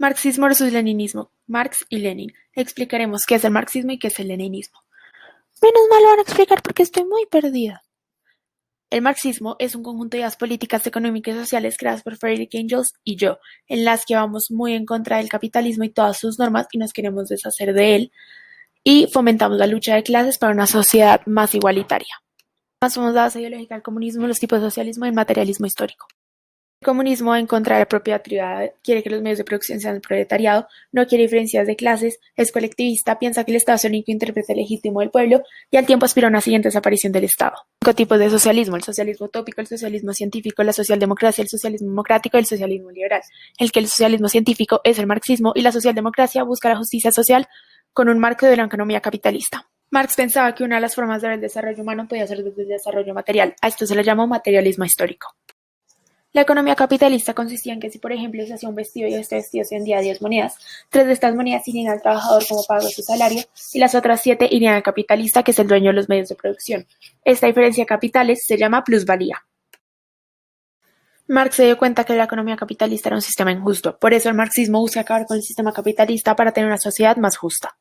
Marxismo versus leninismo. Marx y Lenin. Explicaremos qué es el marxismo y qué es el leninismo. Menos mal lo van a explicar porque estoy muy perdida. El marxismo es un conjunto de ideas políticas, económicas y sociales creadas por Friedrich Engels y yo, en las que vamos muy en contra del capitalismo y todas sus normas y nos queremos deshacer de él, y fomentamos la lucha de clases para una sociedad más igualitaria. Además, somos la base ideológica del comunismo, los tipos de socialismo y el materialismo histórico. El comunismo va en contra de la propiedad privada, quiere que los medios de producción sean del proletariado, no quiere diferencias de clases, es colectivista, piensa que el Estado es el único intérprete legítimo del pueblo y al tiempo aspira a una siguiente desaparición del Estado. 5 tipos de socialismo: el socialismo utópico, el socialismo científico, la socialdemocracia, el socialismo democrático y el socialismo liberal. El socialismo científico es el marxismo y la socialdemocracia busca la justicia social con un marco de la economía capitalista. Marx pensaba que una de las formas de ver el desarrollo humano podía ser desde el desarrollo material. A esto se le llamó materialismo histórico. La economía capitalista consistía en que si, por ejemplo, se hacía un vestido y este vestido se vendía a 10 monedas, 3 de estas monedas irían al trabajador como pago de su salario y las otras 7 irían al capitalista, que es el dueño de los medios de producción. Esta diferencia de capitales se llama plusvalía. Marx se dio cuenta que la economía capitalista era un sistema injusto, por eso el marxismo busca acabar con el sistema capitalista para tener una sociedad más justa.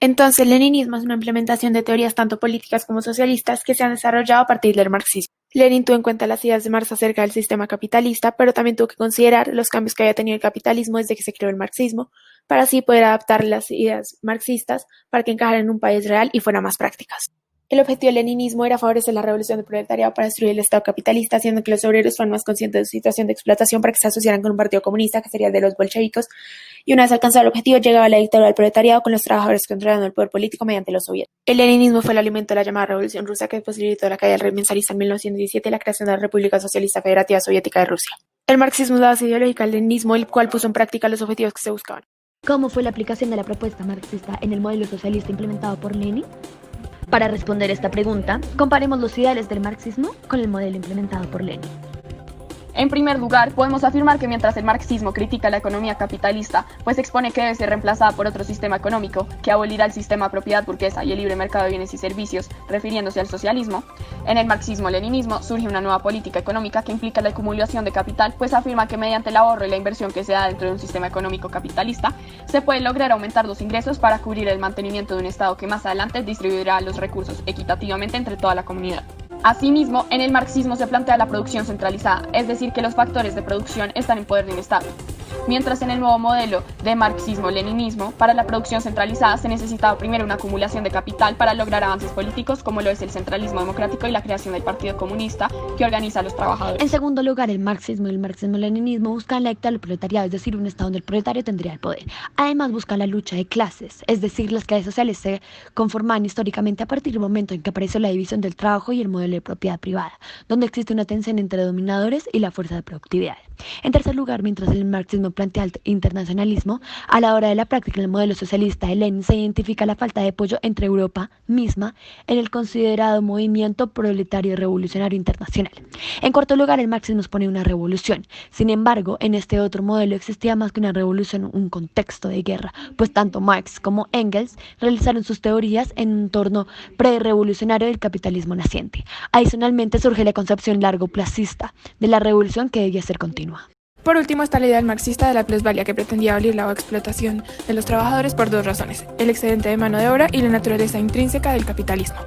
Entonces, el leninismo es una implementación de teorías tanto políticas como socialistas que se han desarrollado a partir del marxismo. Lenin tuvo en cuenta las ideas de Marx acerca del sistema capitalista, pero también tuvo que considerar los cambios que había tenido el capitalismo desde que se creó el marxismo, para así poder adaptar las ideas marxistas para que encajaran en un país real y fueran más prácticas. El objetivo del leninismo era favorecer la revolución del proletariado para destruir el Estado capitalista, haciendo que los obreros fueran más conscientes de su situación de explotación para que se asociaran con un partido comunista, que sería el de los bolcheviques, y una vez alcanzado el objetivo, llegaba la dictadura del proletariado con los trabajadores controlando el poder político mediante los soviéticos. El leninismo fue el alimento de la llamada Revolución Rusa, que posibilitó la caída del régimen zarista en 1917 y la creación de la República Socialista Federativa Soviética de Rusia. El marxismo es la base ideológica del leninismo, el cual puso en práctica los objetivos que se buscaban. ¿Cómo fue la aplicación de la propuesta marxista en el modelo socialista implementado por Lenin? Para responder esta pregunta, comparemos los ideales del marxismo con el modelo implementado por Lenin. En primer lugar, podemos afirmar que mientras el marxismo critica la economía capitalista, pues expone que debe ser reemplazada por otro sistema económico, que abolirá el sistema de propiedad burguesa y el libre mercado de bienes y servicios, refiriéndose al socialismo, en el marxismo-leninismo surge una nueva política económica que implica la acumulación de capital, pues afirma que mediante el ahorro y la inversión que se da dentro de un sistema económico capitalista, se puede lograr aumentar los ingresos para cubrir el mantenimiento de un Estado que más adelante distribuirá los recursos equitativamente entre toda la comunidad. Asimismo, en el marxismo se plantea la producción centralizada, es decir, que los factores de producción están en poder de un Estado. Mientras en el nuevo modelo de marxismo-leninismo, para la producción centralizada se necesitaba primero una acumulación de capital para lograr avances políticos como lo es el centralismo democrático y la creación del Partido Comunista que organiza a los trabajadores. En segundo lugar, el marxismo y el marxismo-leninismo buscan la dictadura del proletariado, es decir, un Estado donde el proletario tendría el poder. Además, buscan la lucha de clases, es decir, las clases sociales se conforman históricamente a partir del momento en que apareció la división del trabajo y el modelo de propiedad privada, donde existe una tensión entre dominadores y la fuerza de productividad. En tercer lugar, mientras el marxismo plantea el internacionalismo, a la hora de la práctica el modelo socialista de Lenin se identifica la falta de apoyo entre Europa misma en el considerado movimiento proletario revolucionario internacional. En cuarto lugar, el marxismo expone una revolución. Sin embargo, en este otro modelo existía más que una revolución, un contexto de guerra, pues tanto Marx como Engels realizaron sus teorías en un entorno pre-revolucionario del capitalismo naciente. Adicionalmente surge la concepción largoplacista de la revolución que debía ser continua. Por último está la idea del marxista de la plusvalía, que pretendía abolir la explotación de los trabajadores por dos razones: el excedente de mano de obra y la naturaleza intrínseca del capitalismo.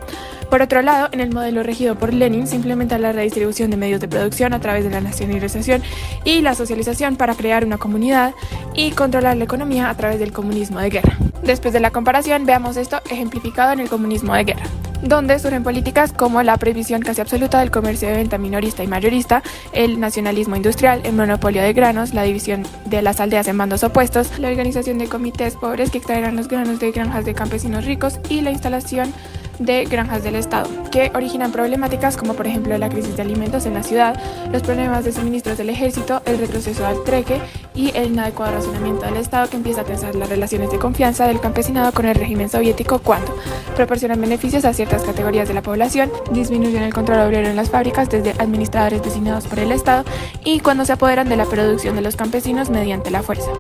Por otro lado, en el modelo regido por Lenin se implementa la redistribución de medios de producción a través de la nacionalización y la socialización para crear una comunidad y controlar la economía a través del comunismo de guerra. Después de la comparación, veamos esto ejemplificado en el comunismo de guerra, donde surgen políticas como la prohibición casi absoluta del comercio de venta minorista y mayorista, el nacionalismo industrial, el monopolio de granos, la división de las aldeas en bandos opuestos, la organización de comités pobres que extraerán los granos de granjas de campesinos ricos y la instalación de granjas del Estado, que originan problemáticas como por ejemplo la crisis de alimentos en la ciudad, los problemas de suministros del ejército, el retroceso al trueque y el inadecuado razonamiento del Estado, que empieza a tensar las relaciones de confianza del campesinado con el régimen soviético cuando proporcionan beneficios a ciertas categorías de la población, disminuyen el control obrero en las fábricas desde administradores designados por el Estado y cuando se apoderan de la producción de los campesinos mediante la fuerza.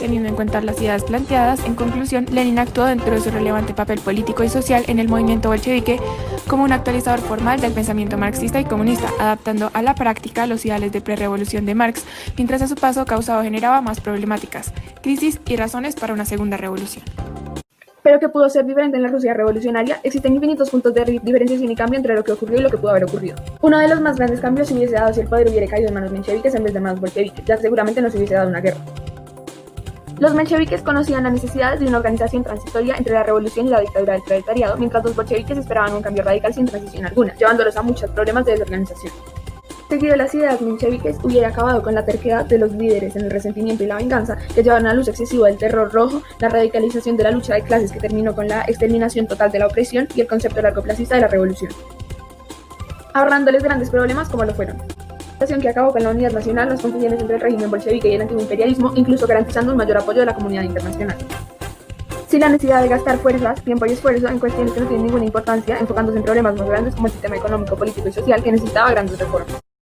Teniendo en cuenta las ideas planteadas, en conclusión, Lenin actuó dentro de su relevante papel político y social en el movimiento bolchevique como un actualizador formal del pensamiento marxista y comunista, adaptando a la práctica los ideales de prerevolución de Marx, mientras a su paso causaba o generaba más problemáticas, crisis y razones para una segunda revolución. Pero que pudo ser diferente en la Rusia revolucionaria, existen infinitos puntos de diferenciación y cambio entre lo que ocurrió y lo que pudo haber ocurrido. Uno de los más grandes cambios se hubiese dado si el poder hubiera caído en manos mencheviques en vez de manos bolcheviques, ya que seguramente no se hubiese dado una guerra. Los mencheviques conocían la necesidad de una organización transitoria entre la revolución y la dictadura del proletariado, mientras los bolcheviques esperaban un cambio radical sin transición alguna, llevándolos a muchos problemas de desorganización. Seguido las ideas mencheviques hubiera acabado con la terquedad de los líderes en el resentimiento y la venganza, que llevaron al uso excesivo del terror rojo, la radicalización de la lucha de clases que terminó con la exterminación total de la opresión y el concepto largoplacista de la revolución, ahorrándoles grandes problemas como lo fueron que acabó con la unidad nacional, las confusiones entre el régimen bolchevique y el antiguo imperialismo, incluso garantizando un mayor apoyo de la comunidad internacional. Sin la necesidad de gastar fuerzas, tiempo y esfuerzo en cuestiones que no tienen ninguna importancia, enfocándose en problemas más grandes como el sistema económico, político y social que necesitaba grandes reformas.